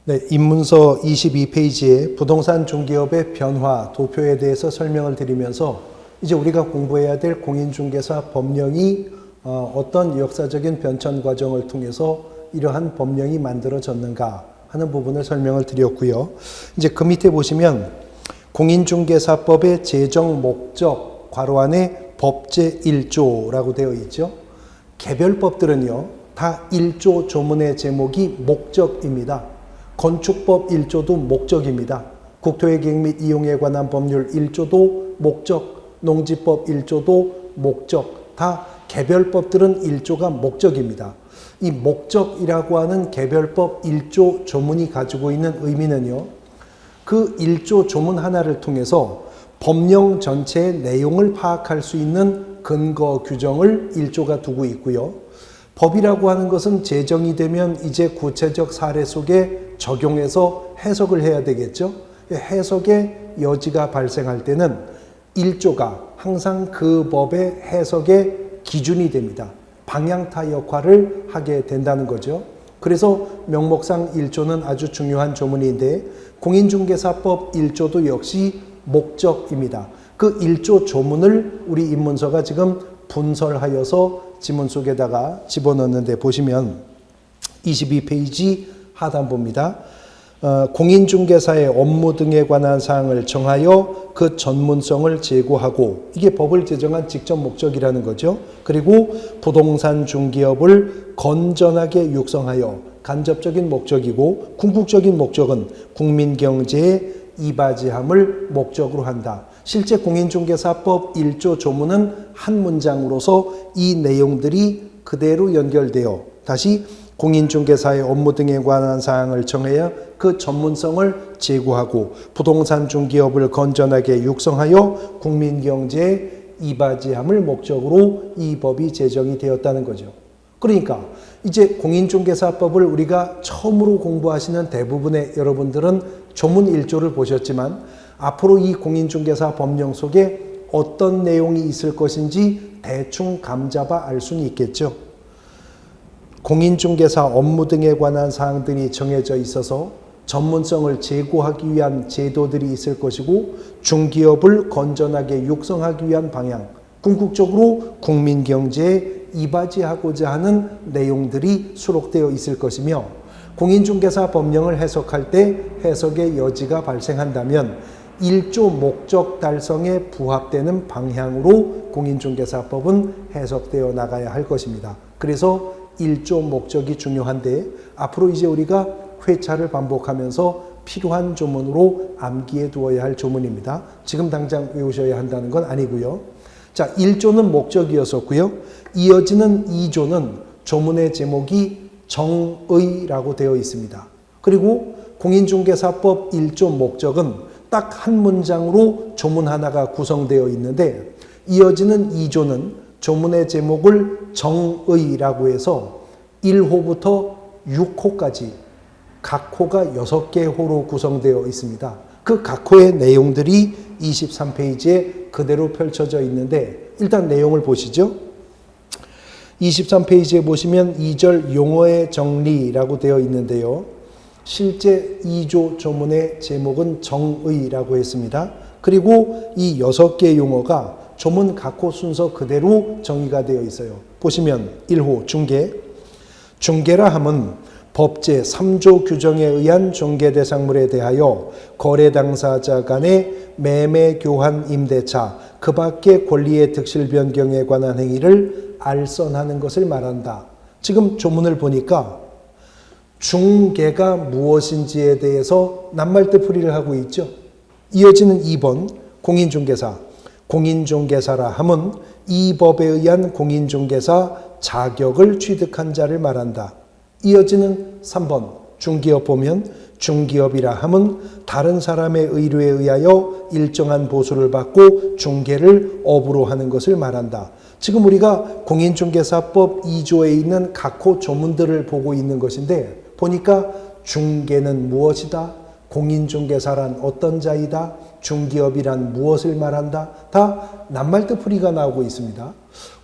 네, 입문서 22페이지에 부동산 중개업의 변화, 도표에 대해서 설명을 드리면서 이제 우리가 공부해야 될 공인중개사 법령이 어떤 역사적인 변천 과정을 통해서 이러한 법령이 만들어졌는가 하는 부분을 설명을 드렸고요. 이제 그 밑에 보시면 공인중개사법의 제정 목적 괄호 안에 법제 1조라고 되어 있죠. 개별 법들은요, 다 1조 조문의 제목이 목적입니다. 건축법 1조도 목적입니다. 국토의계획 및 이용에 관한 법률 1조도 목적, 농지법 1조도 목적, 다 개별법들은 1조가 목적입니다. 이 목적이라고 하는 개별법 1조 조문이 가지고 있는 의미는요, 그 1조 조문 하나를 통해서 법령 전체의 내용을 파악할 수 있는 근거 규정을 1조가 두고 있고요. 법이라고 하는 것은 제정이 되면 이제 구체적 사례 속에 적용해서 해석을 해야 되겠죠. 해석의 여지가 발생할 때는 1조가 항상 그 법의 해석의 기준이 됩니다. 방향타 역할을 하게 된다는 거죠. 그래서 명목상 1조는 아주 중요한 조문인데 공인중개사법 1조도 역시 목적입니다. 그 1조 조문을 우리 입문서가 지금 분설하여서 지문 속에다가 집어넣는데 보시면 22페이지 하단부입니다. 공인중개사의 업무 등에 관한 사항을 정하여 그 전문성을 제고하고, 이게 법을 제정한 직접 목적이라는 거죠. 그리고 부동산 중개업을 건전하게 육성하여, 간접적인 목적이고 궁극적인 목적은 국민경제의 이바지함을 목적으로 한다. 실제 공인중개사법 1조 조문은 한 문장으로서 이 내용들이 그대로 연결되어 다시 공인중개사의 업무 등에 관한 사항을 정해야 그 전문성을 제고하고 부동산 중개업을 건전하게 육성하여 국민경제의 이바지함을 목적으로 이 법이 제정이 되었다는 거죠. 그러니까 이제 공인중개사법을 우리가 처음으로 공부하시는 대부분의 여러분들은 조문 1조를 보셨지만 앞으로 이 공인중개사 법령 속에 어떤 내용이 있을 것인지 대충 감잡아 알 수는 있겠죠. 공인중개사 업무 등에 관한 사항들이 정해져 있어서 전문성을 제고하기 위한 제도들이 있을 것이고 중기업을 건전하게 육성하기 위한 방향, 궁극적으로 국민경제에 이바지하고자 하는 내용들이 수록되어 있을 것이며 공인중개사 법령을 해석할 때 해석의 여지가 발생한다면 1조 목적 달성에 부합되는 방향으로 공인중개사법은 해석되어 나가야 할 것입니다. 그래서 1조 목적이 중요한데 앞으로 이제 우리가 회차를 반복하면서 필요한 조문으로 암기해 두어야 할 조문입니다. 지금 당장 외우셔야 한다는 건 아니고요. 자, 1조는 목적이었었고요. 이어지는 2조는 조문의 제목이 정의라고 되어 있습니다. 그리고 공인중개사법 1조 목적은 딱 한 문장으로 조문 하나가 구성되어 있는데 이어지는 2조는 조문의 제목을 정의라고 해서 1호부터 6호까지 각 호가 6개 호로 구성되어 있습니다. 그 각 호의 내용들이 23페이지에 그대로 펼쳐져 있는데 일단 내용을 보시죠. 23페이지에 보시면 2절 용어의 정리라고 되어 있는데요. 실제 2조 조문의 제목은 정의라고 했습니다. 그리고 이 6개 용어가 조문 각 호 순서 그대로 정의가 되어 있어요. 보시면 1호 중개. 중개라 함은 법제 3조 규정에 의한 중개 대상물에 대하여 거래 당사자 간의 매매 교환 임대차 그 밖의 권리의 득실 변경에 관한 행위를 알선하는 것을 말한다. 지금 조문을 보니까 중개가 무엇인지에 대해서 낱말뜻풀이를 하고 있죠. 이어지는 2번 공인중개사. 공인중개사라 함은 이 법에 의한 공인중개사 자격을 취득한 자를 말한다. 이어지는 3번 중기업 보면 중기업이라 함은 다른 사람의 의뢰에 의하여 일정한 보수를 받고 중개를 업으로 하는 것을 말한다. 지금 우리가 공인중개사법 2조에 있는 각 호 조문들을 보고 있는 것인데 보니까 중개는 무엇이다? 공인중개사란 어떤 자이다? 중기업이란 무엇을 말한다? 다 낱말뜻풀이가 나오고 있습니다.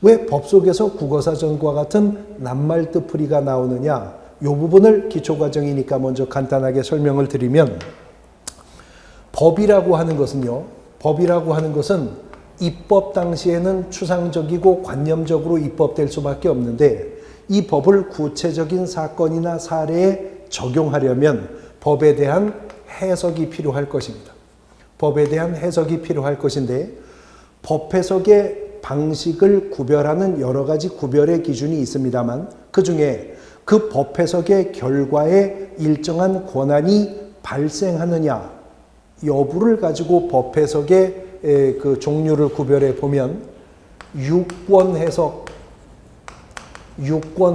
왜 법 속에서 국어사전과 같은 낱말뜻풀이가 나오느냐? 이 부분을 기초과정이니까 먼저 간단하게 설명을 드리면, 법이라고 하는 것은요, 법이라고 하는 것은 입법 당시에는 추상적이고 관념적으로 입법될 수밖에 없는데, 이 법을 구체적인 사건이나 사례에 적용하려면 법에 대한 해석이 필요할 것입니다. 법에 대한 해석이 필요할 것인데, 법 해석의 방식을 구별하는 여러 가지 구별의 기준이 있습니다만, 그 중에 그 법 해석의 결과에 일정한 권한이 발생하느냐 여부를 가지고 법 해석의 그 종류를 구별해 보면, 유권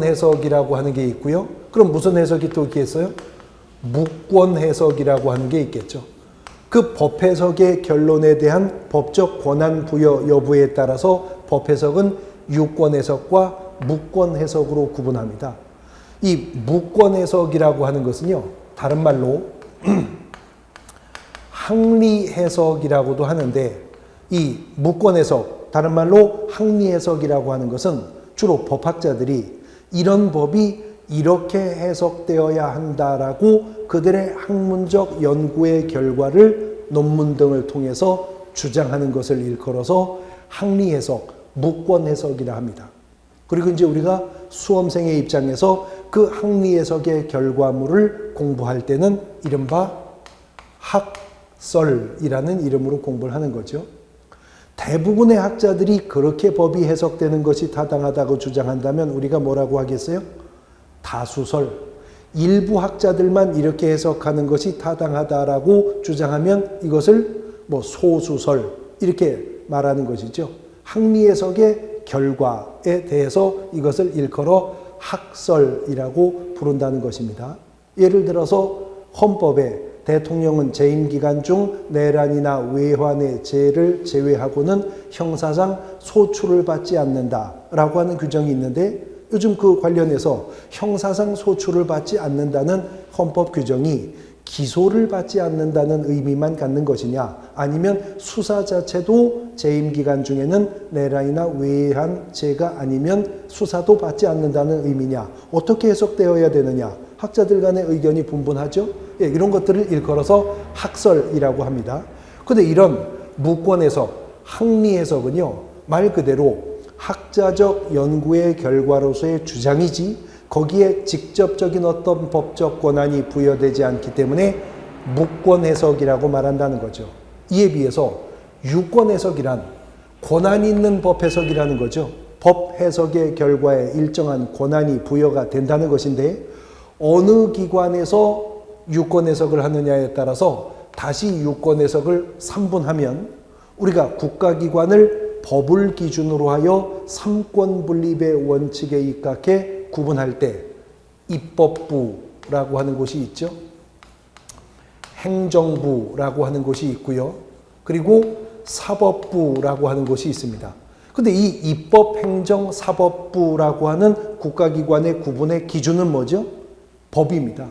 해석이라고 하는 게 있고요. 그럼 무슨 해석이 또 있겠어요? 무권 해석이라고 하는 게 있겠죠. 그 법 해석의 결론에 대한 법적 권한 부여 여부에 따라서 법 해석은 유권 해석과 무권 해석으로 구분합니다. 이 무권 해석이라고 하는 것은요, 다른 말로 항리 해석이라고도 하는데, 이 무권 해석, 다른 말로 항리 해석이라고 하는 것은 주로 법학자들이 이런 법이 이렇게 해석되어야 한다라고 그들의 학문적 연구의 결과를 논문 등을 통해서 주장하는 것을 일컬어서 항리 해석, 무권 해석이라 합니다. 그리고 이제 우리가 수험생의 입장에서 그 항리 해석의 결과물을 공부할 때는 이른바 학설이라는 이름으로 공부를 하는 거죠. 대부분의 학자들이 그렇게 법이 해석되는 것이 타당하다고 주장한다면 우리가 뭐라고 하겠어요? 다수설. 일부 학자들만 이렇게 해석하는 것이 타당하다라고 주장하면 이것을 뭐 소수설 이렇게 말하는 것이죠. 항리 해석의 결과에 대해서 이것을 일컬어 학설이라고 부른다는 것입니다. 예를 들어서 헌법에 대통령은 재임 기간 중 내란이나 외환의 재해를 제외하고는 형사상 소출을 받지 않는다라고 하는 규정이 있는데, 요즘 그 관련해서 형사상 소출을 받지 않는다는 헌법 규정이 기소를 받지 않는다는 의미만 갖는 것이냐, 아니면 수사 자체도 재임 기간 중에는 내란이나 외환 재해가 아니면 수사도 받지 않는다는 의미냐, 어떻게 해석되어야 되느냐, 학자들 간의 의견이 분분하죠. 예, 이런 것들을 일컬어서 학설이라고 합니다. 그런데 이런 무권 해석, 항리 해석은요, 말 그대로 학자적 연구의 결과로서의 주장이지 거기에 직접적인 어떤 법적 권한이 부여되지 않기 때문에 무권 해석이라고 말한다는 거죠. 이에 비해서 유권 해석이란 권한이 있는 법 해석이라는 거죠. 법 해석의 결과에 일정한 권한이 부여가 된다는 것인데, 어느 기관에서 유권 해석을 하느냐에 따라서 다시 유권 해석을 3분하면 우리가 국가기관을 법을 기준으로 하여 삼권 분립의 원칙에 입각해 구분할 때 입법부라고 하는 곳이 있죠. 행정부라고 하는 곳이 있고요. 그리고 사법부라고 하는 곳이 있습니다. 근데 이 입법, 행정, 사법부라고 하는 국가기관의 구분의 기준은 뭐죠? 법입니다.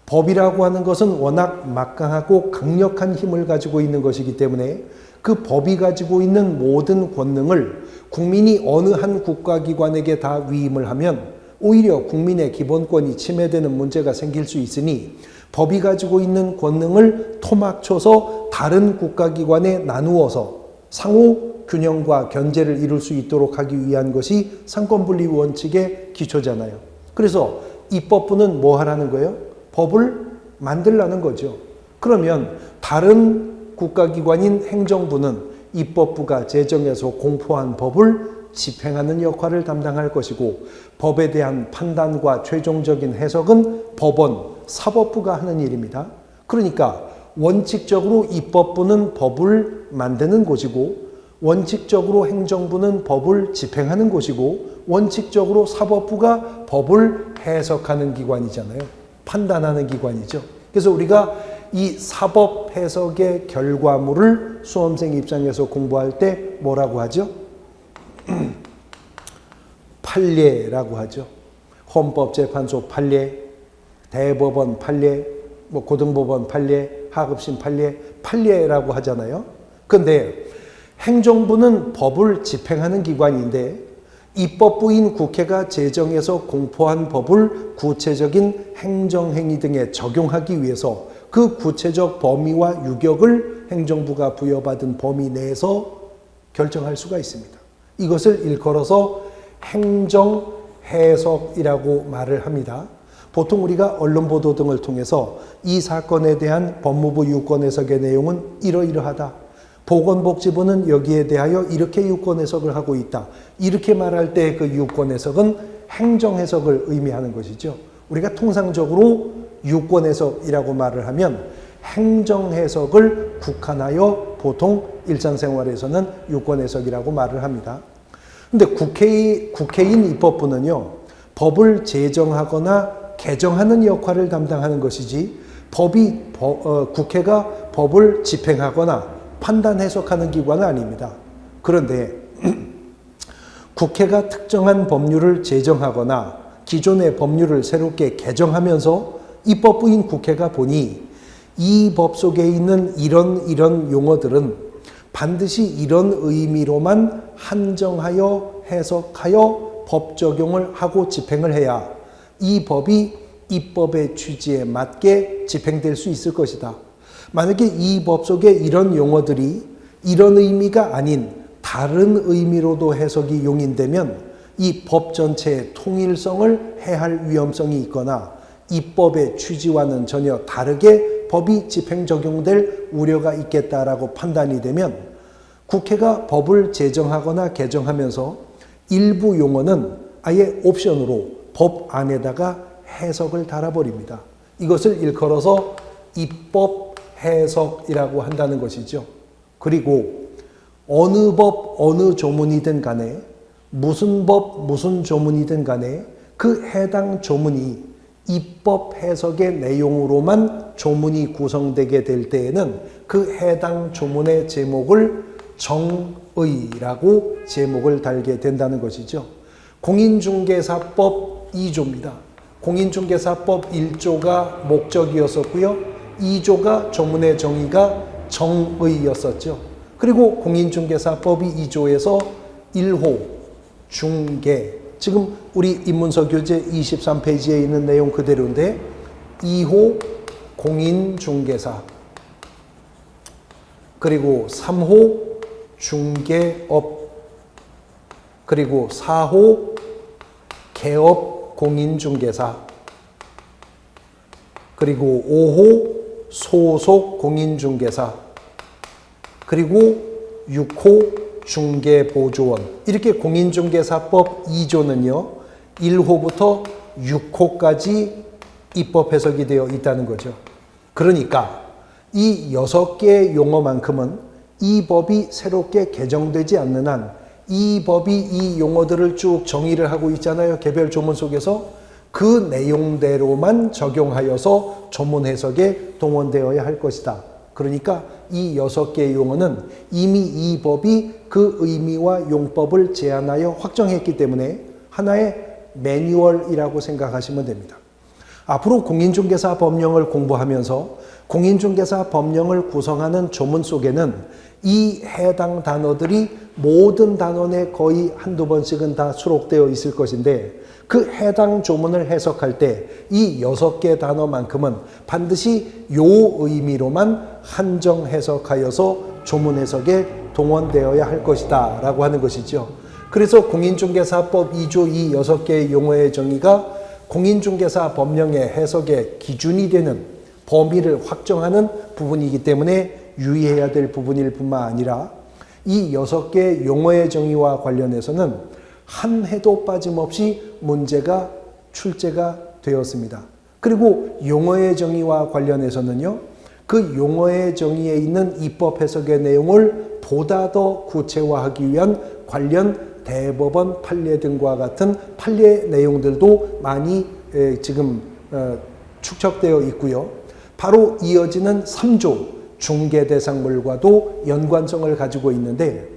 법이라고 하는 것은 워낙 막강하고 강력한 힘을 가지고 있는 것이기 때문에 그 법이 가지고 있는 모든 권능을 국민이 어느 한 국가기관에게 다 위임을 하면 오히려 국민의 기본권이 침해되는 문제가 생길 수 있으니, 법이 가지고 있는 권능을 토막쳐서 다른 국가기관에 나누어서 상호 균형과 견제를 이룰 수 있도록 하기 위한 것이 삼권분립 원칙의 기초잖아요. 그래서 입법부는 뭐 하라는 거예요? 법을 만들라는 거죠. 그러면 다른 국가기관인 행정부는 입법부가 제정해서 공포한 법을 집행하는 역할을 담당할 것이고, 법에 대한 판단과 최종적인 해석은 법원, 사법부가 하는 일입니다. 그러니까 원칙적으로 입법부는 법을 만드는 곳이고, 원칙적으로 행정부는 법을 집행하는 곳이고, 원칙적으로 사법부가 법을 해석하는 기관이잖아요. 판단하는 기관이죠. 그래서 우리가 이 사법 해석의 결과물을 수험생 입장에서 공부할 때 뭐라고 하죠? 판례라고 하죠. 헌법재판소 판례, 대법원 판례, 뭐 고등법원 판례, 하급심 판례, 판례라고 하잖아요. 그런데 행정부는 법을 집행하는 기관인데, 입법부인 국회가 제정해서 공포한 법을 구체적인 행정행위 등에 적용하기 위해서 그 구체적 범위와 유격을 행정부가 부여받은 범위 내에서 결정할 수가 있습니다. 이것을 일컬어서 행정해석이라고 말을 합니다. 보통 우리가 언론 보도 등을 통해서 이 사건에 대한 법무부 유권 해석의 내용은 이러이러하다. 보건복지부는 여기에 대하여 이렇게 유권 해석을 하고 있다. 이렇게 말할 때 그 유권 해석은 행정 해석을 의미하는 것이죠. 우리가 통상적으로 유권 해석이라고 말을 하면 행정 해석을 국한하여 보통 일상생활에서는 유권 해석이라고 말을 합니다. 근데 국회인 입법부는요, 법을 제정하거나 개정하는 역할을 담당하는 것이지 국회가 법을 집행하거나 판단 해석하는 기관은 아닙니다. 그런데 국회가 특정한 법률을 제정하거나 기존의 법률을 새롭게 개정하면서 입법부인 국회가 보니 이 법 속에 있는 이런 용어들은 반드시 이런 의미로만 한정하여 해석하여 법 적용을 하고 집행을 해야 이 법이 입법의 취지에 맞게 집행될 수 있을 것이다. 만약에 이 법 속에 이런 용어들이 이런 의미가 아닌 다른 의미로도 해석이 용인되면 이 법 전체의 통일성을 해할 위험성이 있거나 입법의 취지와는 전혀 다르게 법이 집행 적용될 우려가 있겠다라고 판단이 되면 국회가 법을 제정하거나 개정하면서 일부 용어는 아예 옵션으로 법 안에다가 해석을 달아버립니다. 이것을 일컬어서 입법 해석이라고 한다는 것이죠. 그리고 어느 법, 어느 조문이든 간에 무슨 법, 무슨 조문이든 간에 그 해당 조문이 입법 해석의 내용으로만 조문이 구성되게 될 때에는 그 해당 조문의 제목을 정의라고 제목을 달게 된다는 것이죠. 공인중개사법 2조입니다. 공인중개사법 1조가 목적이었었고요. 2조가 조문의 정의가 정의였었죠. 그리고 공인중개사법이 2조에서 1호 중개, 지금 우리 입문서 교재 23페이지에 있는 내용 그대로인데 2호 공인중개사, 그리고 3호 중개업, 그리고 4호 개업 공인중개사, 그리고 5호 소속 공인중개사, 그리고 6호 중개보조원. 이렇게 공인중개사법 2조는요 1호부터 6호까지 입법 해석이 되어 있다는 거죠. 그러니까 이 6개의 용어만큼은 이 법이 새롭게 개정되지 않는 한 이 법이 이 용어들을 쭉 정의를 하고 있잖아요. 개별 조문 속에서 그 내용대로만 적용하여서 조문 해석에 동원되어야 할 것이다. 그러니까 이 6개의 용어는 이미 이 법이 그 의미와 용법을 제한하여 확정했기 때문에 하나의 매뉴얼이라고 생각하시면 됩니다. 앞으로 공인중개사 법령을 공부하면서 공인중개사 법령을 구성하는 조문 속에는 이 해당 단어들이 모든 단원에 거의 한두 번씩은 다 수록되어 있을 것인데 그 해당 조문을 해석할 때 이 6개 단어만큼은 반드시 요 의미로만 한정 해석하여서 조문 해석에 동원되어야 할 것이다 라고 하는 것이죠. 그래서 공인중개사법 2조 이 6개의 용어의 정의가 공인중개사 법령의 해석의 기준이 되는 범위를 확정하는 부분이기 때문에 유의해야 될 부분일 뿐만 아니라 이 6개 용어의 정의와 관련해서는 한 해도 빠짐없이 문제가 출제가 되었습니다. 그리고 용어의 정의와 관련해서는요, 그 용어의 정의에 있는 입법 해석의 내용을 보다 더 구체화하기 위한 관련 대법원 판례 등과 같은 판례 내용들도 많이 지금 축적되어 있고요. 바로 이어지는 3조 중개대상물과도 연관성을 가지고 있는데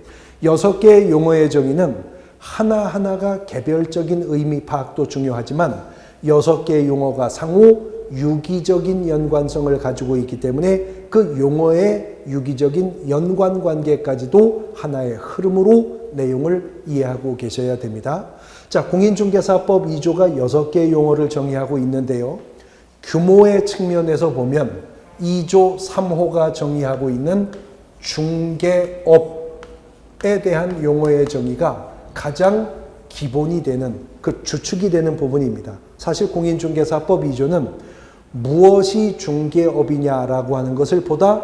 6개의 용어의 정의는 하나하나가 개별적인 의미 파악도 중요하지만 6개의 용어가 상호 유기적인 연관성을 가지고 있기 때문에 그 용어의 유기적인 연관관계까지도 하나의 흐름으로 내용을 이해하고 계셔야 됩니다. 자, 공인중개사법 2조가 6개의 용어를 정의하고 있는데요. 규모의 측면에서 보면 2조 3호가 정의하고 있는 중개업에 대한 용어의 정의가 가장 기본이 되는, 그 주축이 되는 부분입니다. 사실 공인중개사법 2조는 무엇이 중개업이냐라고 하는 것을 보다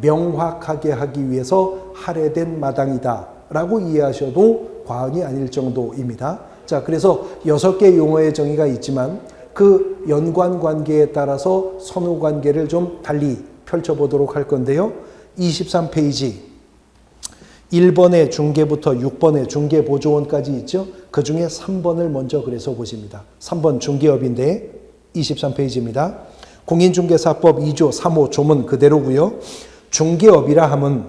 명확하게 하기 위해서 할애된 마당이다 라고 이해하셔도 과언이 아닐 정도입니다. 자, 그래서 6개 용어의 정의가 있지만 그 연관관계에 따라서 선후관계를 좀 달리 펼쳐보도록 할 건데요. 23페이지 1번의 중개부터 6번의 중개보조원까지 있죠. 그 중에 3번을 먼저 그래서 보십니다. 3번 중개업인데 23페이지입니다. 공인중개사법 2조 3호 조문 그대로고요. 중개업이라 함은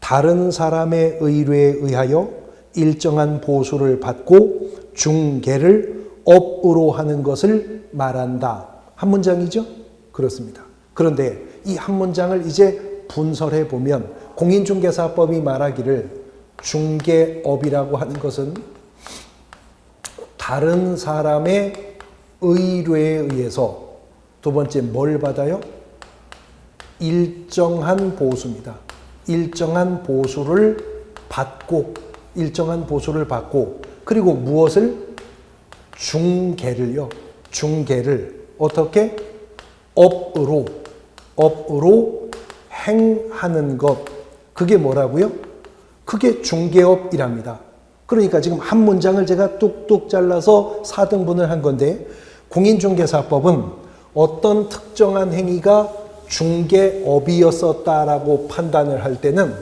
다른 사람의 의뢰에 의하여 일정한 보수를 받고 중개를 업으로 하는 것을 말한다. 한 문장이죠? 그렇습니다. 그런데 이 한 문장을 이제 분설해 보면 공인중개사법이 말하기를 중개업이라고 하는 것은 다른 사람의 의뢰에 의해서 두 번째 뭘 받아요? 일정한 보수입니다. 일정한 보수를 받고 그리고 무엇을? 중개를요. 중개를 어떻게? 업으로 행하는 것. 그게 뭐라고요? 그게 중개업이랍니다. 그러니까 지금 한 문장을 제가 뚝뚝 잘라서 4등분을 한 건데 공인중개사법은 어떤 특정한 행위가 중개업이었었다라고 판단을 할 때는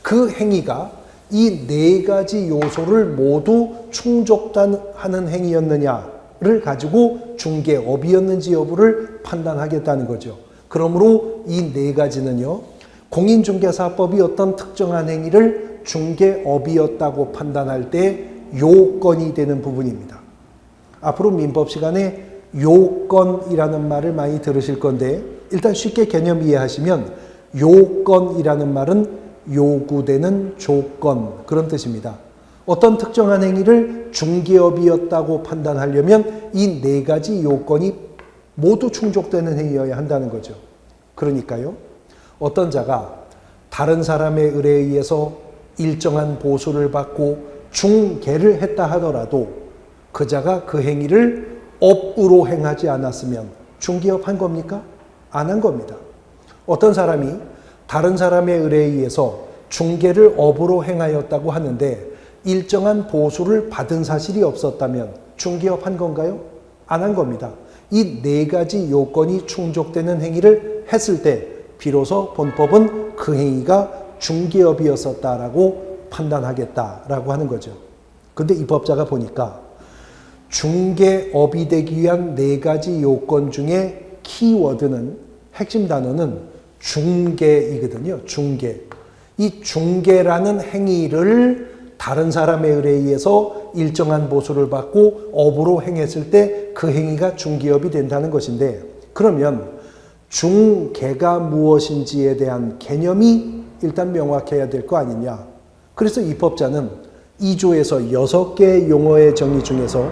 그 행위가 이 4가지 요소를 모두 충족하는 행위였느냐를 가지고 중개업이었는지 여부를 판단하겠다는 거죠. 그러므로 이 4가지는요. 공인중개사법이 어떤 특정한 행위를 중개업이었다고 판단할 때 요건이 되는 부분입니다. 앞으로 민법 시간에 요건이라는 말을 많이 들으실 건데 일단 쉽게 개념 이해하시면 요건이라는 말은 요구되는 조건, 그런 뜻입니다. 어떤 특정한 행위를 중개업이었다고 판단하려면 이 4가지 요건이 모두 충족되는 행위여야 한다는 거죠. 그러니까요. 어떤 자가 다른 사람의 의뢰에 의해서 일정한 보수를 받고 중개를 했다 하더라도 그 자가 그 행위를 업으로 행하지 않았으면 중개업 한 겁니까? 안 한 겁니다. 어떤 사람이 다른 사람의 의뢰에 의해서 중개를 업으로 행하였다고 하는데 일정한 보수를 받은 사실이 없었다면 중개업 한 건가요? 안 한 겁니다. 이 4가지 요건이 충족되는 행위를 했을 때 비로소 본법은 그 행위가 중개업이었었다라고 판단하겠다라고 하는 거죠. 근데 이 법자가 보니까 중개업이 되기 위한 4가지 요건 중에 키워드는, 핵심 단어는 중개이거든요. 중개. 이 중개라는 행위를 다른 사람의 의뢰에 의해서 일정한 보수를 받고 업으로 행했을 때 그 행위가 중개업이 된다는 것인데, 그러면 중개가 무엇인지에 대한 개념이 일단 명확해야 될 거 아니냐. 그래서 이 법자는 2조에서 6개의 용어의 정의 중에서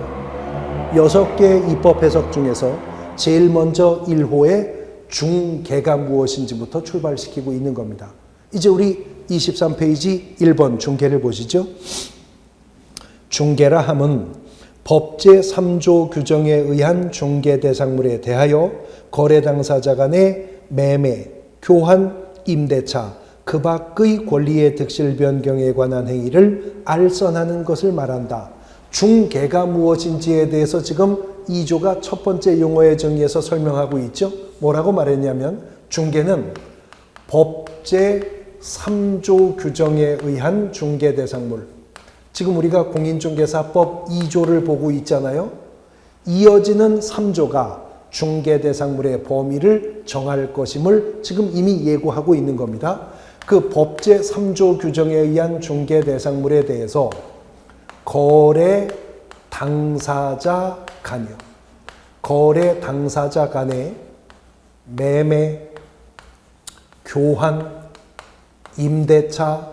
6개의 입법 해석 중에서 제일 먼저 1호의 중개가 무엇인지부터 출발시키고 있는 겁니다. 이제 우리 23페이지 1번 중개를 보시죠. 중개라 함은 법제 3조 규정에 의한 중개 대상물에 대하여 거래 당사자 간의 매매, 교환, 임대차, 그 밖의 권리의 득실 변경에 관한 행위를 알선하는 것을 말한다. 중개가 무엇인지에 대해서 지금 2조가 첫 번째 용어의 정의에서 설명하고 있죠. 뭐라고 말했냐면 중개는 법제 3조 규정에 의한 중개 대상물. 지금 우리가 공인중개사법 2조를 보고 있잖아요. 이어지는 3조가 중개 대상물의 범위를 정할 것임을 지금 이미 예고하고 있는 겁니다. 그 법제 3조 규정에 의한 중개 대상물에 대해서 거래 당사자 간이요. 거래 당사자 간의 매매, 교환, 임대차,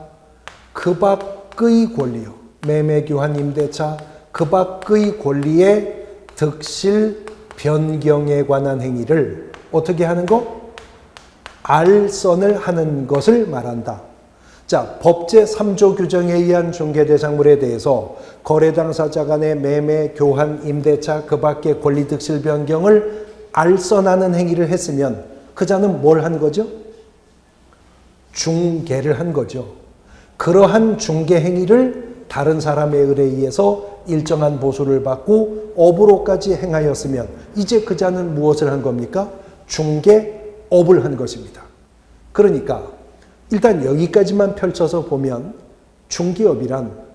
그 밖의 권리요. 매매, 교환, 임대차, 그 밖의 권리의 득실 변경에 관한 행위를 어떻게 하는 거? 알선을 하는 것을 말한다. 자, 법 제3조 규정에 의한 중개대상물에 대해서 거래 당사자 간의 매매, 교환, 임대차, 그 밖의 권리 득실 변경을 알선하는 행위를 했으면 그 자는 뭘 한 거죠? 중개를 한 거죠. 그러한 중개 행위를 다른 사람에 의해서 일정한 보수를 받고 업으로까지 행하였으면 이제 그 자는 무엇을 한 겁니까? 중개업을 한 것입니다. 그러니까 일단 여기까지만 펼쳐서 보면 중개업이란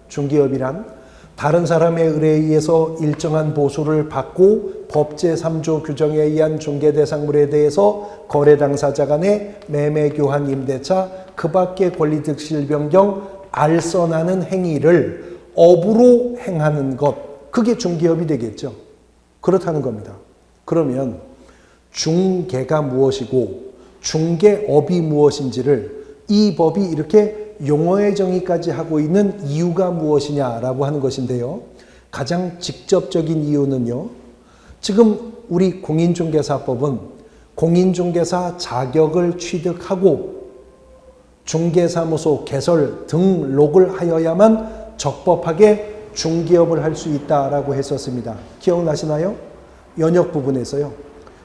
다른 사람에 의해서 일정한 보수를 받고 법 제3조 규정에 의한 중개대상물에 대해서 거래 당사자 간의 매매, 교환, 임대차, 그 밖의 권리 득실 변경, 알선하는 행위를 업으로 행하는 것, 그게 중개업이 되겠죠. 그렇다는 겁니다. 그러면 중개가 무엇이고 중개업이 무엇인지를 이 법이 이렇게 용어의 정의까지 하고 있는 이유가 무엇이냐라고 하는 것인데요. 가장 직접적인 이유는요. 지금 우리 공인중개사법은 공인중개사 자격을 취득하고 중개사무소 개설 등록을 하여야만 적법하게 중개업을 할 수 있다라고 했었습니다. 기억나시나요? 연역 부분에서요.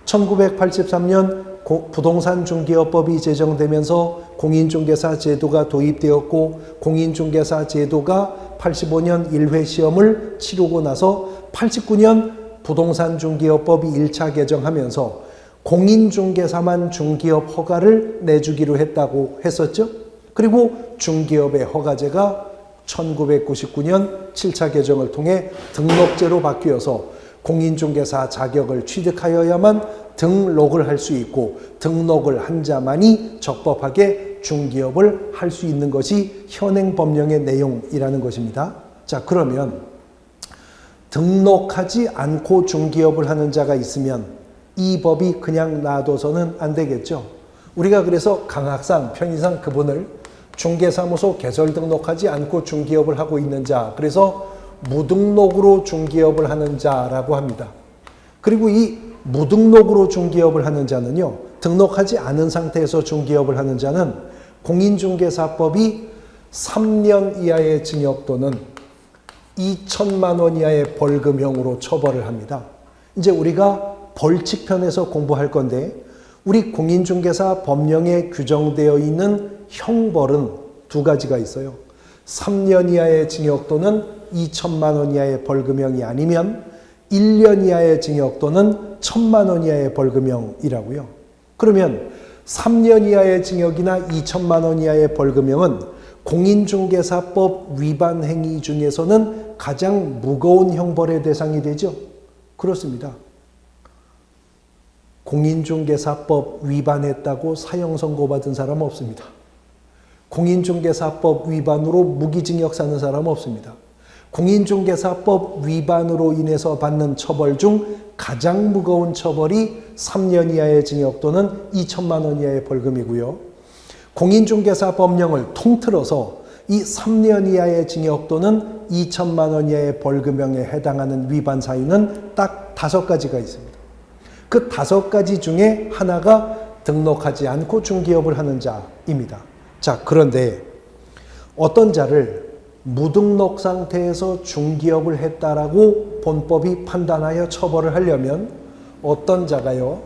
1983년 부동산 중개업법이 제정되면서 공인중개사 제도가 도입되었고 공인중개사 제도가 85년 1회 시험을 치르고 나서 89년 부동산 중개업법이 1차 개정하면서 공인중개사만 중개업 허가를 내주기로 했다고 했었죠. 그리고 중개업의 허가제가 1999년 7차 개정을 통해 등록제로 바뀌어서 공인중개사 자격을 취득하여야만 등록을 할 수 있고 등록을 한 자만이 적법하게 중개업을 할 수 있는 것이 현행 법령의 내용이라는 것입니다. 자, 그러면 등록하지 않고 중개업을 하는 자가 있으면 이 법이 그냥 놔둬서는 안 되겠죠. 우리가 그래서 강학상, 편의상 그분을 중개사무소 개설 등록하지 않고 중개업을 하고 있는 자, 그래서 무등록으로 중개업을 하는 자라고 합니다. 그리고 이 무등록으로 중개업을 하는 자는요, 등록하지 않은 상태에서 중개업을 하는 자는 공인중개사법이 3년 이하의 징역 또는 2천만 원 이하의 벌금형으로 처벌을 합니다. 이제 우리가 벌칙편에서 공부할 건데 우리 공인중개사 법령에 규정되어 있는 형벌은 두 가지가 있어요. 3년 이하의 징역 또는 2천만 원 이하의 벌금형이 아니면 1년 이하의 징역 또는 1,000만 원 이하의 벌금형이라고요. 그러면 3년 이하의 징역이나 2천만 원 이하의 벌금형은 공인중개사법 위반 행위 중에서는 가장 무거운 형벌의 대상이 되죠. 그렇습니다. 공인중개사법 위반했다고 사형 선고받은 사람 없습니다. 공인중개사법 위반으로 무기징역 사는 사람 없습니다. 공인중개사법 위반으로 인해서 받는 처벌 중 가장 무거운 처벌이 3년 이하의 징역 또는 2천만 원 이하의 벌금이고요. 공인중개사 법령을 통틀어서 이 3년 이하의 징역 또는 2천만 원 이하의 벌금형에 해당하는 위반 사유는 딱 5가지가 있습니다. 그 5가지 중에 하나가 등록하지 않고 중개업을 하는 자입니다. 자, 그런데 어떤 자를 무등록 상태에서 중개업을 했다라고 본법이 판단하여 처벌을 하려면 어떤 자가요?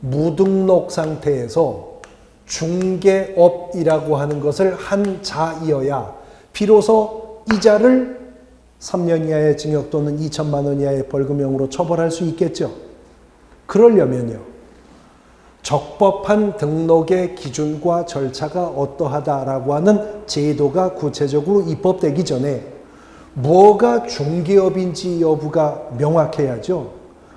무등록 상태에서 중개업이라고 하는 것을 한 자이어야 비로소 이 자를 3년 이하의 징역 또는 2천만 원 이하의 벌금형으로 처벌할 수 있겠죠. 그러려면요, 적법한 등록의 기준과 절차가 어떠하다라고 하는 제도가 구체적으로 입법되기 전에 뭐가 중개업인지 여부가 명확해야죠.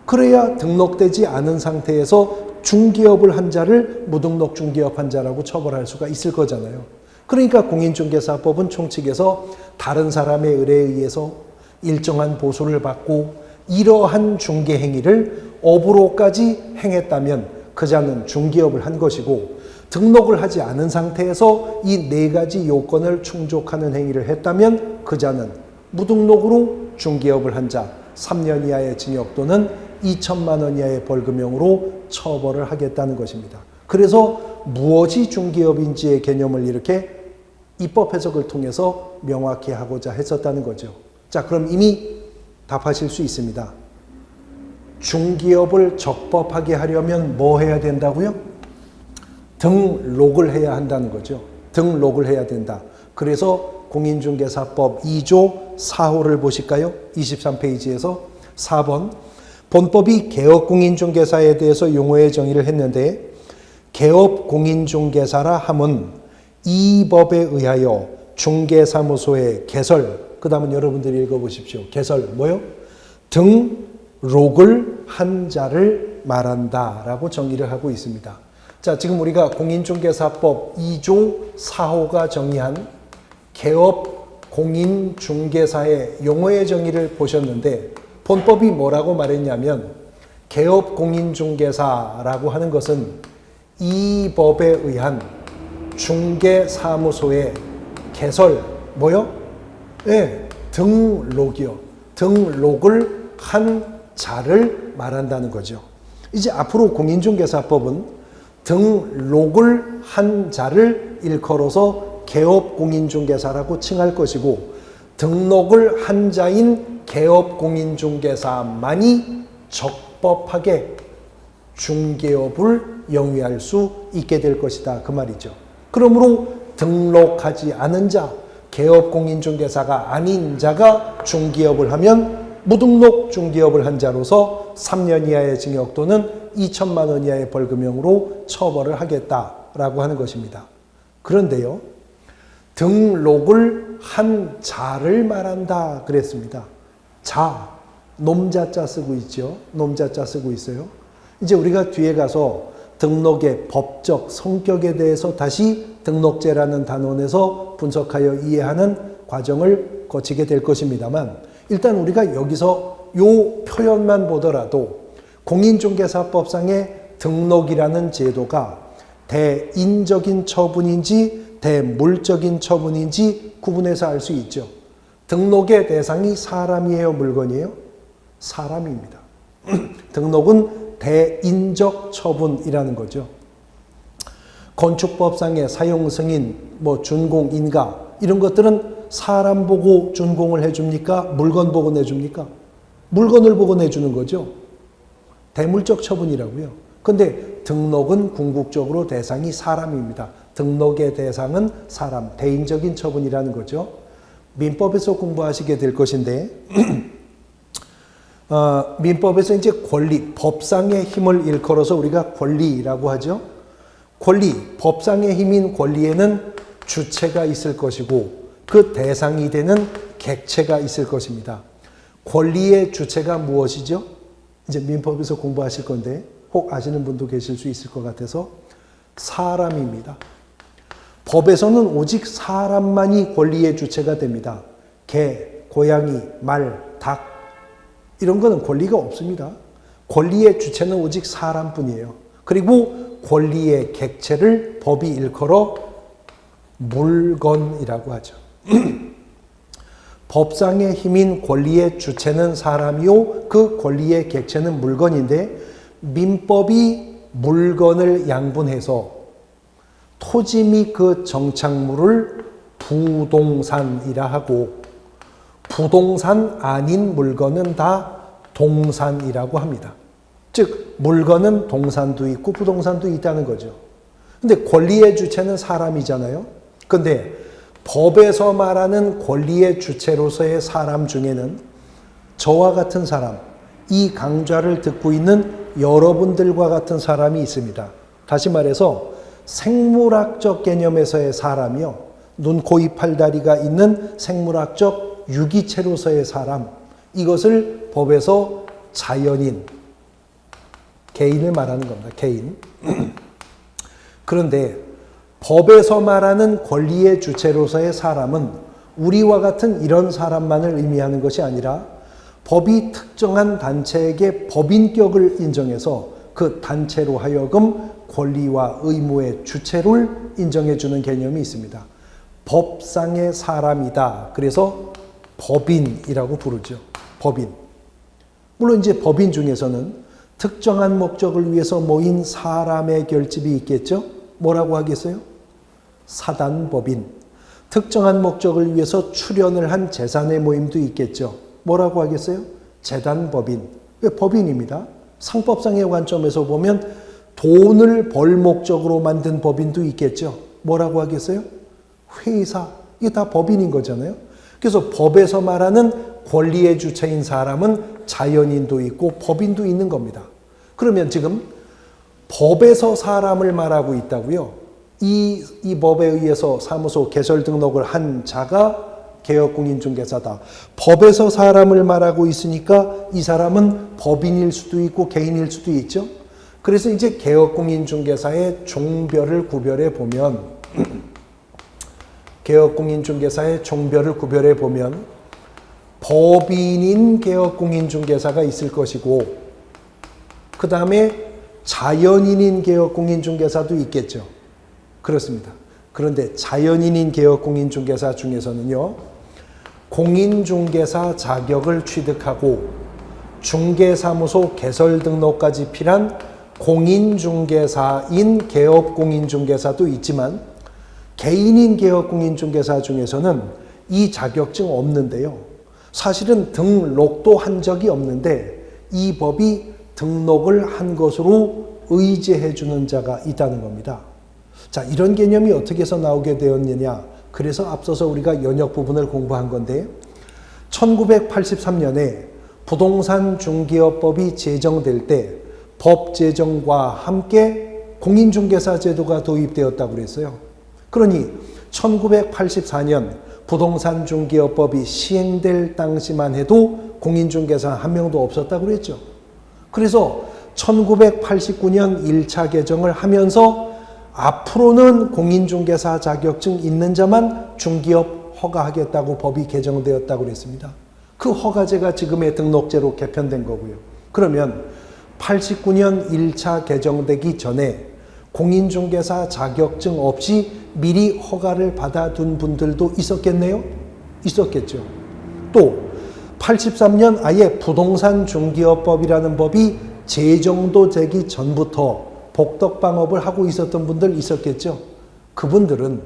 그래야 등록되지 않은 상태에서 중개업을 한 자를 무등록 중개업한 자라고 처벌할 수가 있을 거잖아요. 그러니까 공인중개사법은 총칙에서 다른 사람의 의뢰에 의해서 일정한 보수를 받고 이러한 중개 행위를 업으로까지 행했다면 그 자는 중개업을 한 것이고, 등록을 하지 않은 상태에서 이 네 가지 요건을 충족하는 행위를 했다면 그 자는 무등록으로 중개업을 한 자 3년 이하의 징역 또는 2천만 원 이하의 벌금형으로 처벌을 하겠다는 것입니다. 그래서 무엇이 중개업인지의 개념을 이렇게 입법 해석을 통해서 명확히 하고자 했었다는 거죠. 자, 그럼 이미 답하실 수 있습니다. 중개업을 적법하게 하려면 뭐 해야 된다고요? 등록을 해야 한다는 거죠. 등록을 해야 된다. 그래서 공인중개사법 2조 4호를 보실까요? 23페이지에서 4번. 본법이 개업공인중개사에 대해서 용어의 정의를 했는데 개업공인중개사라 함은 이 법에 의하여 중개사무소의 개설, 그 다음은 여러분들이 읽어보십시오. 개설 뭐요? 등록을 한 자를 말한다 라고 정의를 하고 있습니다. 자, 지금 우리가 공인중개사법 2조 4호가 정의한 개업공인중개사의 용어의 정의를 보셨는데 본법이 뭐라고 말했냐면 개업공인중개사라고 하는 것은 이 법에 의한 중개사무소의 개설, 뭐요? 네, 등록이요. 등록을 한 자를 말한다는 거죠. 이제 앞으로 공인중개사법은 등록을 한 자를 일컬어서 개업공인중개사라고 칭할 것이고 등록을 한 자인 개업공인중개사만이 적법하게 중개업을 영위할 수 있게 될 것이다. 그 말이죠. 그러므로 등록하지 않은 자, 개업공인중개사가 아닌 자가 중개업을 하면 무등록 중개업을 한 자로서 3년 이하의 징역 또는 2천만 원 이하의 벌금형으로 처벌을 하겠다라고 하는 것입니다. 그런데요, 등록을 한 자를 말한다 그랬습니다. 자, 놈자자 쓰고 있죠. 놈자자 쓰고 있어요. 이제 우리가 뒤에 가서 등록의 법적 성격에 대해서 다시 등록제라는 단원에서 분석하여 이해하는 과정을 거치게 될 것입니다만 일단 우리가 여기서 요 표현만 보더라도 공인중개사법상의 등록이라는 제도가 대인적인 처분인지 대물적인 처분인지 구분해서 알 수 있죠. 등록의 대상이 사람이에요, 물건이에요? 사람입니다. 등록은 대인적 처분이라는 거죠. 건축법상의 사용승인, 준공, 인가 이런 것들은 사람 보고 준공을 해줍니까? 물건 보고 내줍니까? 물건을 보고 내주는 거죠. 대물적 처분이라고요. 근데 등록은 궁극적으로 대상이 사람입니다. 등록의 대상은 사람, 대인적인 처분이라는 거죠. 민법에서 공부하시게 될 것인데 민법에서 이제 권리, 법상의 힘을 일컬어서 우리가 권리라고 하죠. 권리, 법상의 힘인 권리에는 주체가 있을 것이고 그 대상이 되는 객체가 있을 것입니다. 권리의 주체가 무엇이죠? 이제 민법에서 공부하실 건데 혹 아시는 분도 계실 수 있을 것 같아서 사람입니다. 법에서는 오직 사람만이 권리의 주체가 됩니다. 개, 고양이, 말, 닭 이런 거는 권리가 없습니다. 권리의 주체는 오직 사람뿐이에요. 그리고 권리의 객체를 법이 일컬어 물건이라고 하죠. 법상의 힘인 권리의 주체는 사람이요 그 권리의 객체는 물건인데 민법이 물건을 양분해서 토지 및 그 정착물을 부동산이라 하고 부동산 아닌 물건은 다 동산이라고 합니다. 즉 물건은 동산도 있고 부동산도 있다는 거죠. 근데 권리의 주체는 사람이잖아요. 근데 법에서 말하는 권리의 주체로서의 사람 중에는 저와 같은 사람, 이 강좌를 듣고 있는 여러분들과 같은 사람이 있습니다. 다시 말해서 생물학적 개념에서의 사람이요. 눈, 코, 입, 팔, 다리가 있는 생물학적 유기체로서의 사람. 이것을 법에서 자연인, 개인을 말하는 겁니다. 개인. 그런데 법에서 말하는 권리의 주체로서의 사람은 우리와 같은 이런 사람만을 의미하는 것이 아니라 법이 특정한 단체에게 법인격을 인정해서 그 단체로 하여금 권리와 의무의 주체를 인정해주는 개념이 있습니다. 법상의 사람이다. 그래서 법인이라고 부르죠. 법인. 물론 이제 법인 중에서는 특정한 목적을 위해서 모인 사람의 결집이 있겠죠. 뭐라고 하겠어요? 사단법인. 특정한 목적을 위해서 출연을 한 재산의 모임도 있겠죠. 뭐라고 하겠어요? 재단법인. 왜 법인입니다. 상법상의 관점에서 보면 돈을 벌 목적으로 만든 법인도 있겠죠. 뭐라고 하겠어요? 회사. 이게 다 법인인 거잖아요. 그래서 법에서 말하는 권리의 주체인 사람은 자연인도 있고 법인도 있는 겁니다. 그러면 지금 법에서 사람을 말하고 있다고요. 이 법에 의해서 사무소 개설 등록을 한 자가 개업공인중개사다. 법에서 사람을 말하고 있으니까 이 사람은 법인일 수도 있고 개인일 수도 있죠. 그래서 이제 개업공인중개사의 종별을 구별해 보면 개업공인중개사의 종별을 구별해 보면 법인인 개업공인중개사가 있을 것이고 그 다음에 자연인인 개업공인중개사도 있겠죠. 그렇습니다. 그런데 자연인인 개업공인중개사 중에서는요, 공인중개사 자격을 취득하고 중개사무소 개설 등록까지 필요한 공인중개사인 개업공인중개사도 있지만 개인인 개업공인중개사 중에서는 이 자격증 없는데요. 사실은 등록도 한 적이 없는데 이 법이 등록을 한 것으로 의제해 주는 자가 있다는 겁니다. 자, 이런 개념이 어떻게 해서 나오게 되었느냐. 그래서 앞서서 우리가 연역 부분을 공부한 건데 1983년에 부동산 중개업법이 제정될 때 법 제정과 함께 공인중개사 제도가 도입되었다고 그랬어요. 그러니 1984년 부동산 중개업법이 시행될 당시만 해도 공인중개사 한 명도 없었다고 그랬죠. 그래서 1989년 1차 개정을 하면서 앞으로는 공인중개사 자격증 있는 자만 중개업 허가하겠다고 법이 개정되었다고 그랬습니다. 그 허가제가 지금의 등록제로 개편된 거고요. 그러면 89년 1차 개정되기 전에 공인중개사 자격증 없이 미리 허가를 받아둔 분들도 있었겠네요? 있었겠죠. 또 83년 아예 부동산 중개업법이라는 법이 제정도 되기 전부터 복덕방업을 하고 있었던 분들 있었겠죠. 그분들은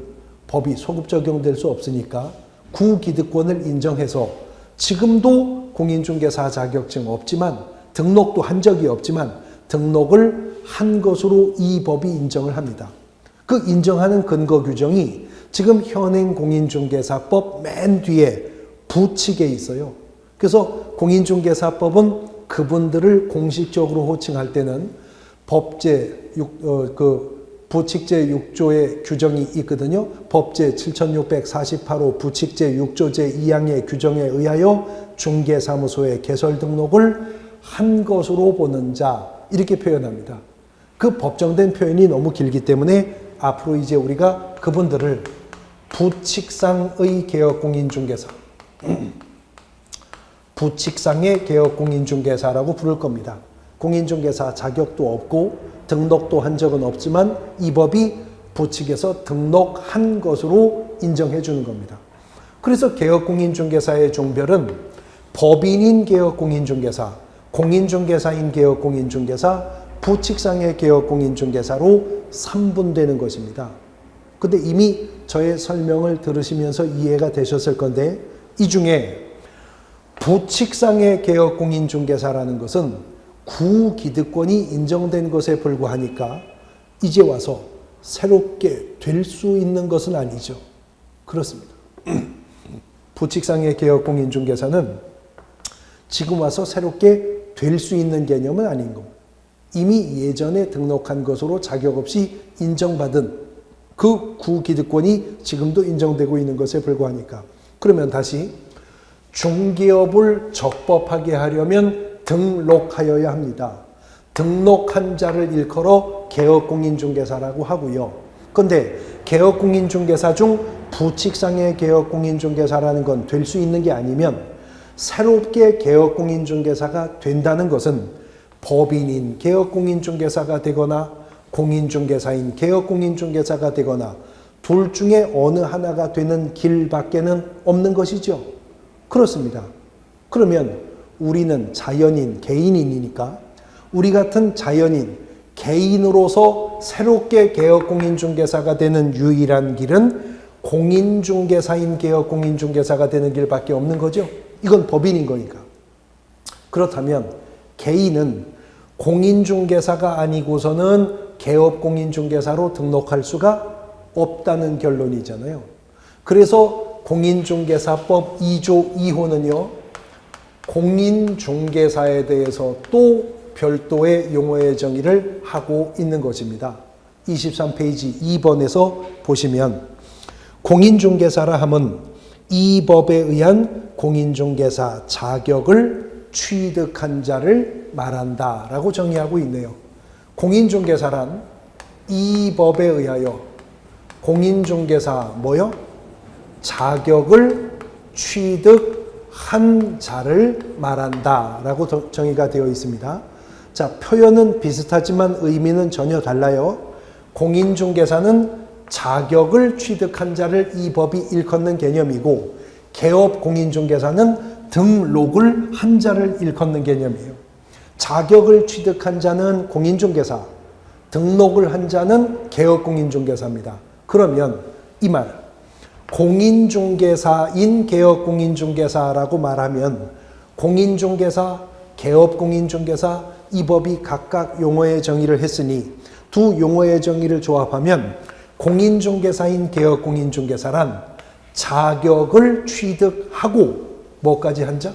법이 소급 적용될 수 없으니까 구기득권을 인정해서 지금도 공인중개사 자격증 없지만 등록도 한 적이 없지만 등록을 한 것으로 이 법이 인정을 합니다. 그 인정하는 근거 규정이 지금 현행 공인중개사법 맨 뒤에 부칙에 있어요. 그래서 공인중개사법은 그분들을 공식적으로 호칭할 때는 법제 부칙제 6조의 규정이 있거든요. 법제 7648호 부칙제 6조 제2항의 규정에 의하여 중개사무소의 개설 등록을 한 것으로 보는 자 이렇게 표현합니다. 그 법정된 표현이 너무 길기 때문에 앞으로 이제 우리가 그분들을 부칙상의 개업공인중개사 부칙상의 개업공인중개사라고 부를 겁니다. 공인중개사 자격도 없고 등록도 한 적은 없지만 이 법이 부칙에서 등록한 것으로 인정해 주는 겁니다. 그래서 개업공인중개사의 종별은 법인인 개업공인중개사, 공인중개사인 개업공인중개사, 부칙상의 개업공인중개사로 3분되는 것입니다. 근데 이미 저의 설명을 들으시면서 이해가 되셨을 건데 이 중에 부칙상의 개업공인중개사라는 것은 구기득권이 인정된 것에 불과하니까 이제 와서 새롭게 될 수 있는 것은 아니죠. 그렇습니다. 부칙상의 개업공인중개사는 지금 와서 새롭게 될 수 있는 개념은 아닌 거고 이미 예전에 등록한 것으로 자격 없이 인정받은 그 구기득권이 지금도 인정되고 있는 것에 불과하니까 그러면 다시 중개업을 적법하게 하려면 등록하여야 합니다. 등록한 자를 일컬어 개업공인중개사라고 하고요. 그런데 개업공인중개사 중 부칙상의 개업공인중개사라는 건 될 수 있는 게 아니면 새롭게 개업공인중개사가 된다는 것은 법인인 개업공인중개사가 되거나 공인중개사인 개업공인중개사가 되거나 둘 중에 어느 하나가 되는 길밖에는 없는 것이죠. 그렇습니다. 그러면 우리는 자연인, 개인인이니까 우리 같은 자연인, 개인으로서 새롭게 개업공인중개사가 되는 유일한 길은 공인중개사인 개업공인중개사가 되는 길밖에 없는 거죠. 이건 법인인 거니까. 그렇다면 개인은 공인중개사가 아니고서는 개업공인중개사로 등록할 수가 없다는 결론이잖아요. 그래서 공인중개사법 2조 2호는요. 공인중개사에 대해서 또 별도의 용어의 정의를 하고 있는 것입니다. 23페이지 2번에서 보시면 공인중개사라 함은 이 법에 의한 공인중개사 자격을 취득한 자를 말한다 라고 정의하고 있네요. 공인중개사란 이 법에 의하여 공인중개사 뭐요? 자격을 취득한 자를 말한다 라고 정의가 되어 있습니다. 자, 표현은 비슷하지만 의미는 전혀 달라요. 공인중개사는 자격을 취득한 자를 이 법이 일컫는 개념이고 개업공인중개사는 등록을 한 자를 일컫는 개념이에요. 자격을 취득한 자는 공인중개사, 등록을 한 자는 개업공인중개사입니다. 그러면 이 말, 공인중개사인 개업공인중개사라고 말하면 공인중개사, 개업공인중개사 이 법이 각각 용어의 정의를 했으니 두 용어의 정의를 조합하면 공인중개사인 개업공인중개사란 자격을 취득하고 뭐까지 한 자?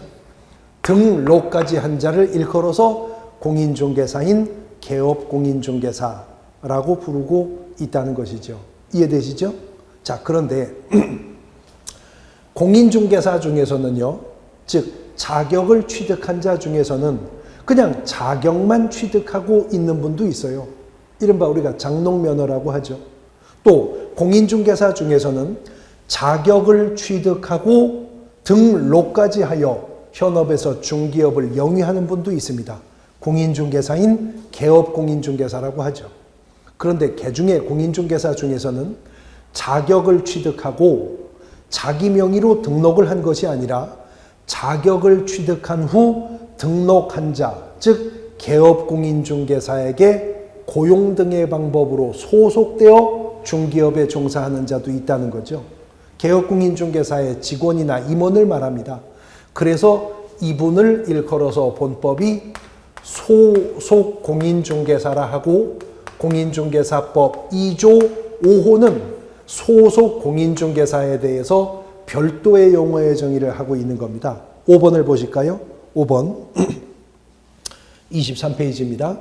등록까지 한 자를 일컬어서 공인중개사인 개업공인중개사라고 부르고 있다는 것이죠. 이해되시죠? 자, 그런데 공인중개사 중에서는요, 즉 자격을 취득한 자 중에서는 그냥 자격만 취득하고 있는 분도 있어요. 이른바 우리가 장롱면허라고 하죠. 또 공인중개사 중에서는 자격을 취득하고 등록까지 하여 현업에서 중기업을 영위하는 분도 있습니다. 공인중개사인 개업공인중개사라고 하죠. 그런데 개중에 공인중개사 중에서는 자격을 취득하고 자기 명의로 등록을 한 것이 아니라 자격을 취득한 후 등록한 자, 즉 개업공인중개사에게 고용 등의 방법으로 소속되어 중기업에 종사하는 자도 있다는 거죠. 개업공인중개사의 직원이나 임원을 말합니다. 그래서 이분을 일컬어서 본법이 소속 공인중개사라 하고 공인중개사법 2조 5호는 소속 공인중개사에 대해서 별도의 용어의 정의를 하고 있는 겁니다. 5번을 보실까요? 5번 23페이지입니다.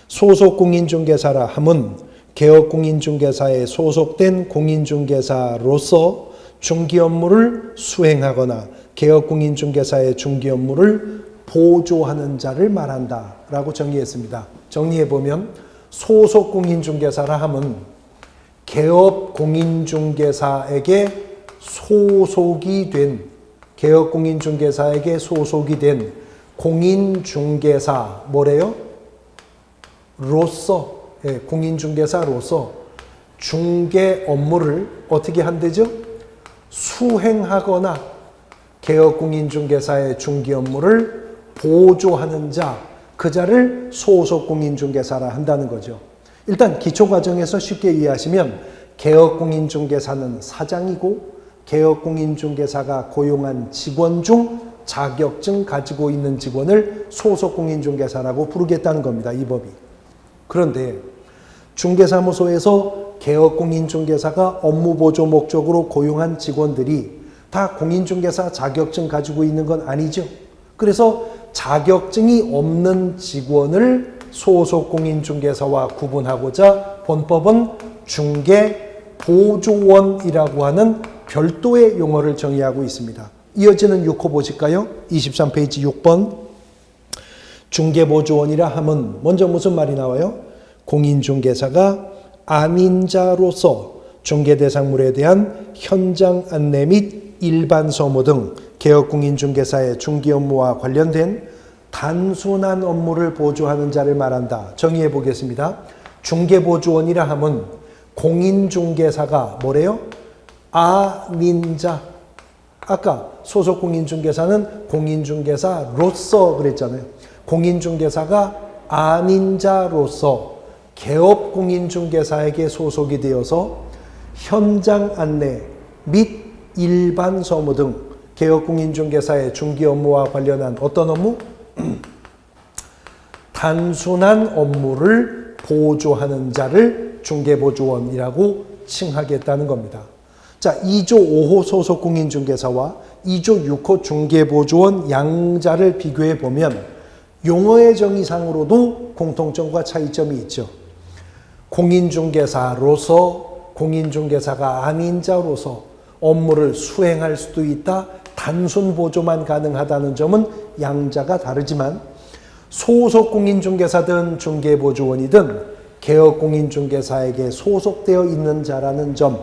소속 공인중개사라 함은 개업공인중개사에 소속된 공인중개사로서 중기 업무를 수행하거나 개업공인중개사의 중기 업무를 보조하는 자를 말한다 라고 정의했습니다. 정리해보면 소속 공인중개사라 함은 개업공인중개사에게 소속이 된 개업공인중개사에게 소속이 된 공인중개사 뭐래요? 로서 공인중개사로서 중개 업무를 어떻게 한대죠? 수행하거나 개업공인중개사의 중개 업무를 보조하는 자, 그 자를 소속공인중개사라 한다는 거죠. 일단 기초과정에서 쉽게 이해하시면 개업공인중개사는 사장이고 개업공인중개사가 고용한 직원 중 자격증 가지고 있는 직원을 소속공인중개사라고 부르겠다는 겁니다. 이 법이. 그런데 중개사무소에서 개업공인중개사가 업무보조 목적으로 고용한 직원들이 다 공인중개사 자격증 가지고 있는 건 아니죠. 그래서 자격증이 없는 직원을 소속공인중개사와 구분하고자 본법은 중개보조원이라고 하는 별도의 용어를 정의하고 있습니다. 이어지는 6호 보실까요? 23페이지 6번. 중개보조원이라 함은 먼저 무슨 말이 나와요? 공인중개사가 아닌 자로서 중개대상물에 대한 현장 안내 및 일반 서무 등 개업공인중개사의 중개 업무와 관련된 단순한 업무를 보조하는 자를 말한다. 정의해 보겠습니다. 중개보조원이라 하면 공인중개사가 뭐래요? 아닌자. 아까 소속공인중개사는 공인중개사로서 그랬잖아요. 공인중개사가 아닌 자로서 개업공인중개사에게 소속이 되어서 현장 안내 및 일반 서무 등 개업공인중개사의 중개 업무와 관련한 어떤 업무? 단순한 업무를 보조하는 자를 중개보조원이라고 칭하겠다는 겁니다. 자, 2조 5호 소속공인중개사와 2조 6호 중개보조원 양자를 비교해 보면 용어의 정의상으로도 공통점과 차이점이 있죠. 공인중개사로서 공인중개사가 아닌 자로서 업무를 수행할 수도 있다. 단순 보조만 가능하다는 점은 양자가 다르지만 소속공인중개사든 중개보조원이든 개업공인중개사에게 소속되어 있는 자라는 점,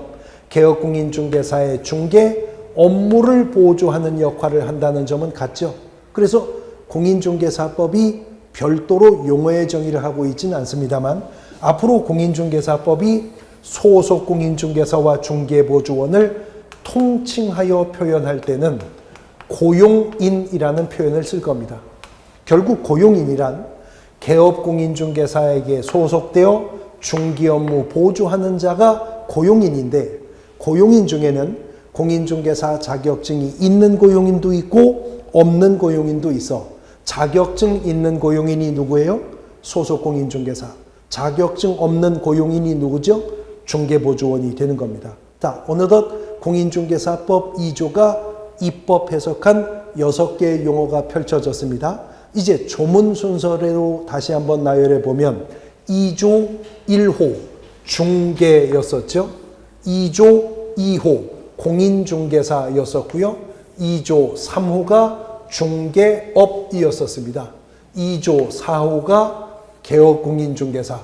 개업공인중개사의 중개 업무를 보조하는 역할을 한다는 점은 같죠. 그래서 공인중개사법이 별도로 용어의 정의를 하고 있지는 않습니다만 앞으로 공인중개사법이 소속공인중개사와 중개보조원을 통칭하여 표현할 때는 고용인이라는 표현을 쓸 겁니다. 결국 고용인이란 개업공인중개사에게 소속되어 중개 업무 보조하는 자가 고용인인데 고용인 중에는 공인중개사 자격증이 있는 고용인도 있고 없는 고용인도 있어. 자격증 있는 고용인이 누구예요? 소속공인중개사. 자격증 없는 고용인이 누구죠? 중개보조원이 되는 겁니다. 자, 어느덧 공인중개사법 2조가 입법 해석한 6개의 용어가 펼쳐졌습니다. 이제 조문 순서대로 다시 한번 나열해 보면 2조 1호 중개였었죠. 2조 2호 공인중개사였었고요. 2조 3호가 중개업이었었습니다. 2조 4호가 개업공인중개사,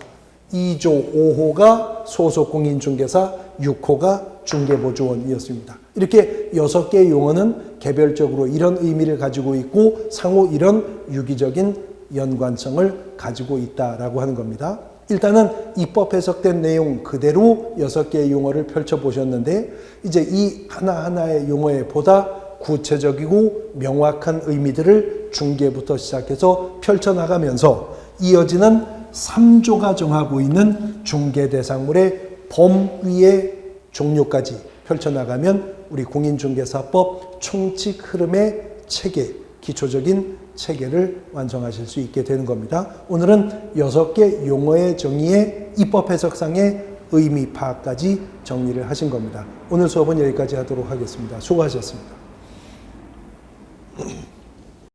2조 5호가 소속공인중개사, 6호가 중개보조원이었습니다. 이렇게 6개의 용어는 개별적으로 이런 의미를 가지고 있고 상호 이런 유기적인 연관성을 가지고 있다라고 하는 겁니다. 일단은 입법 해석된 내용 그대로 6개의 용어를 펼쳐보셨는데 이제 이 하나하나의 용어에 보다 구체적이고 명확한 의미들을 중개부터 시작해서 펼쳐나가면서 이어지는 3조가 정하고 있는 중개대상물의 범위의 종류까지 펼쳐나가면 우리 공인중개사법 총칙 흐름의 체계, 기초적인 체계를 완성하실 수 있게 되는 겁니다. 오늘은 6개 용어의 정의의 입법 해석상의 의미 파악까지 정리를 하신 겁니다. 오늘 수업은 여기까지 하도록 하겠습니다. 수고하셨습니다.